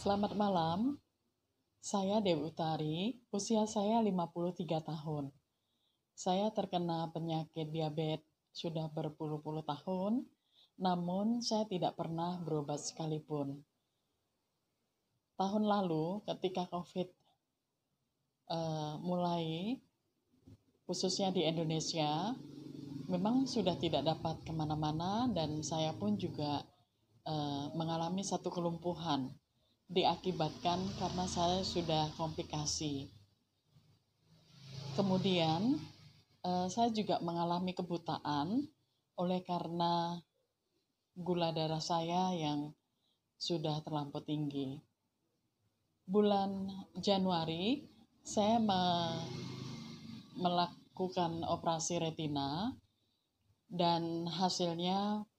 Selamat malam, saya Dewi Utari, usia saya 53 tahun. Saya terkena penyakit diabetes sudah berpuluh-puluh tahun, namun saya tidak pernah berobat sekalipun. Tahun lalu ketika COVID mulai, khususnya di Indonesia, memang sudah tidak dapat kemana-mana dan saya pun juga mengalami satu kelumpuhan diakibatkan karena saya sudah komplikasi. Kemudian saya juga mengalami kebutaan oleh karena gula darah saya yang sudah terlampau tinggi. Bulan Januari saya melakukan operasi retina dan hasilnya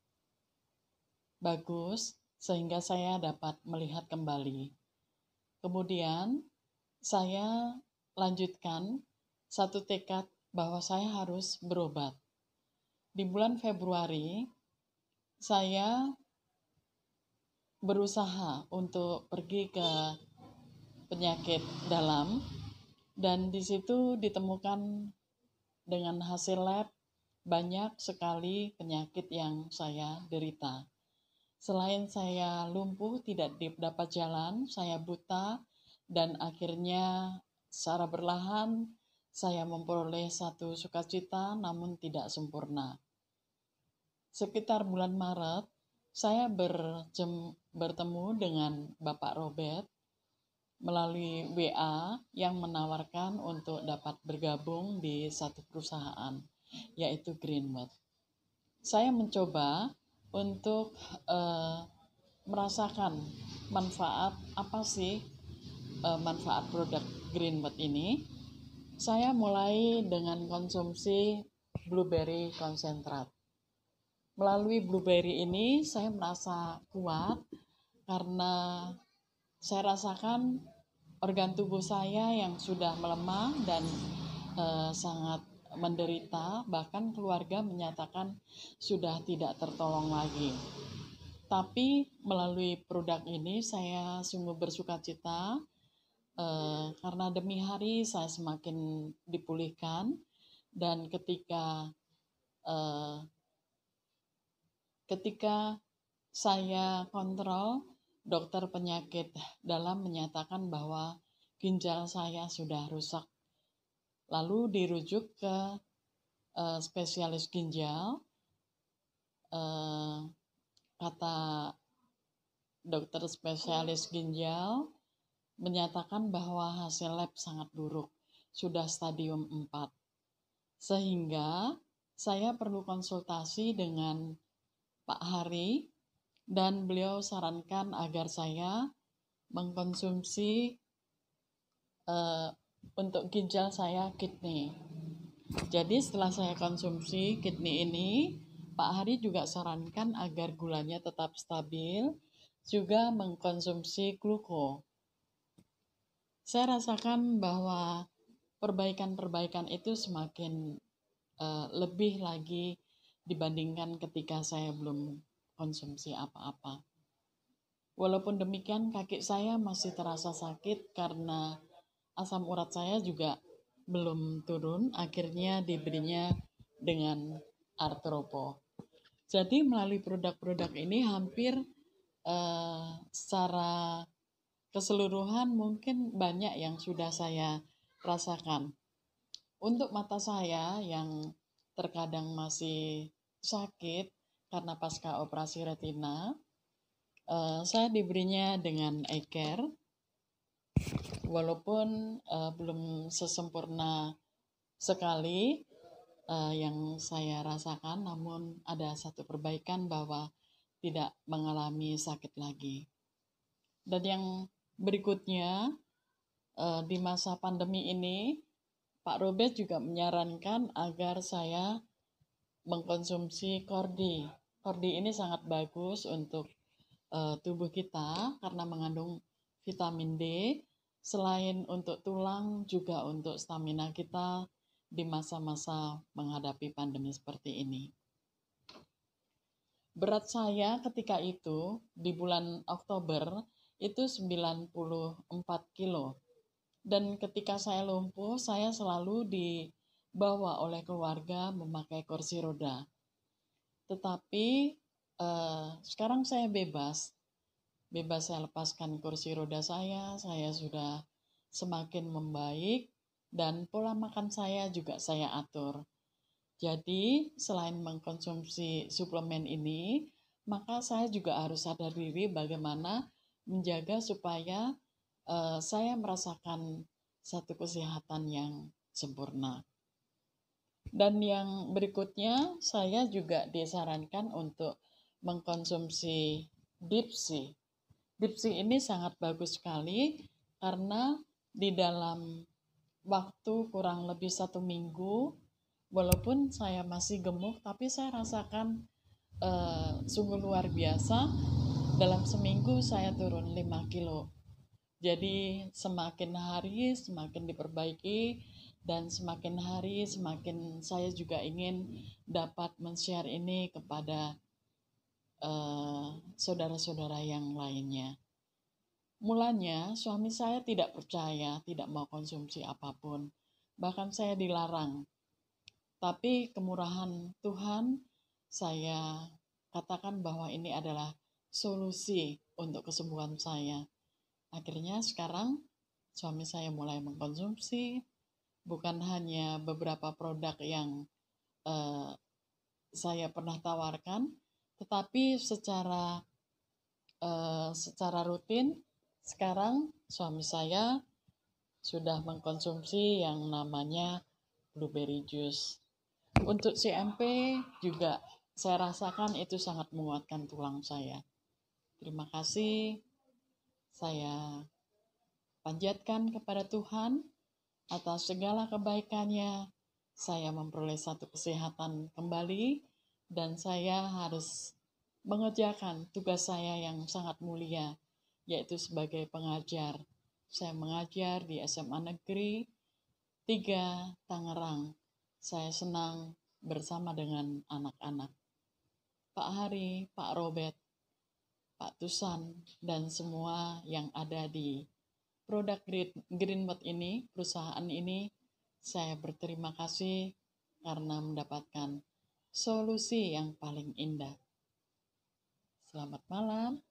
bagus sehingga saya dapat melihat kembali. Kemudian saya lanjutkan satu tekad bahwa saya harus berobat. Di bulan Februari saya berusaha untuk pergi ke penyakit dalam dan di situ ditemukan dengan hasil lab banyak sekali penyakit yang saya derita. Selain saya lumpuh, tidak dapat jalan, saya buta, dan akhirnya secara berlahan saya memperoleh satu sukacita namun tidak sempurna. Sekitar bulan Maret, saya bertemu dengan Bapak Robert melalui WA yang menawarkan untuk dapat bergabung di satu perusahaan, yaitu Greenwood. Saya mencoba untuk merasakan manfaat apa sih manfaat produk Greenwood ini. Saya mulai dengan konsumsi blueberry konsentrat. Melalui blueberry ini saya merasa kuat karena saya rasakan organ tubuh saya yang sudah melemah dan sangat menderita, bahkan keluarga menyatakan sudah tidak tertolong lagi. Tapi melalui produk ini saya sungguh bersukacita karena demi hari saya semakin dipulihkan dan ketika saya kontrol, dokter penyakit dalam menyatakan bahwa ginjal saya sudah rusak. Lalu dirujuk ke spesialis ginjal. Kata dokter spesialis ginjal menyatakan bahwa hasil lab sangat buruk, sudah stadium 4. Sehingga saya perlu konsultasi dengan Pak Hari dan beliau sarankan agar saya mengkonsumsi untuk ginjal saya kidney. Jadi setelah saya konsumsi kidney ini, Pak Hari juga sarankan agar gulanya tetap stabil, juga mengkonsumsi gluko. Saya rasakan bahwa perbaikan-perbaikan itu semakin lebih lagi dibandingkan ketika saya belum konsumsi apa-apa. Walaupun demikian, kaki saya masih terasa sakit karena asam urat saya juga belum turun, akhirnya diberinya dengan artropo. Jadi melalui produk-produk ini hampir secara keseluruhan mungkin banyak yang sudah saya rasakan. Untuk mata saya yang terkadang masih sakit karena pasca operasi retina, saya diberinya dengan eye care. Walaupun belum sesempurna sekali yang saya rasakan, namun ada satu perbaikan bahwa tidak mengalami sakit lagi. Dan yang berikutnya, di masa pandemi ini, Pak Robert juga menyarankan agar saya mengkonsumsi kordi. Kordi ini sangat bagus untuk tubuh kita karena mengandung vitamin D, selain untuk tulang juga untuk stamina kita di masa-masa menghadapi pandemi seperti ini. Berat saya ketika itu di bulan Oktober itu 94 kilo. Dan ketika saya lumpuh, saya selalu dibawa oleh keluarga memakai kursi roda. Tetapi sekarang saya bebas saya lepaskan kursi roda saya sudah semakin membaik, dan pola makan saya juga saya atur. Jadi, selain mengkonsumsi suplemen ini, maka saya juga harus sadar diri bagaimana menjaga supaya saya merasakan satu kesehatan yang sempurna. Dan yang berikutnya, saya juga disarankan untuk mengkonsumsi Dipsy. Dipsy ini sangat bagus sekali karena di dalam waktu kurang lebih 1 minggu, walaupun saya masih gemuk, tapi saya rasakan sungguh luar biasa. Dalam seminggu saya turun 5 kilo. Jadi semakin hari semakin diperbaiki, dan semakin hari semakin saya juga ingin dapat men-share ini kepada saudara-saudara yang lainnya. Mulanya suami saya tidak percaya, tidak mau konsumsi apapun. Bahkan saya dilarang. Tapi kemurahan Tuhan, saya katakan bahwa ini adalah solusi untuk kesembuhan saya. Akhirnya sekarang suami saya mulai mengkonsumsi, bukan hanya beberapa produk yang saya pernah tawarkan, tetapi secara rutin sekarang suami saya sudah mengkonsumsi yang namanya blueberry juice. Untuk CMP juga saya rasakan itu sangat menguatkan tulang saya. Terima kasih. Saya panjatkan kepada Tuhan atas segala kebaikannya. Saya memperoleh satu kesehatan kembali, dan saya harus mengerjakan tugas saya yang sangat mulia, yaitu sebagai pengajar. Saya mengajar di SMA Negeri 3 Tangerang. Saya senang bersama dengan anak-anak. Pak Hari, Pak Robert, Pak Tusan, dan semua yang ada di produk Greenwood ini, perusahaan ini, saya berterima kasih karena mendapatkan solusi yang paling indah. Selamat malam.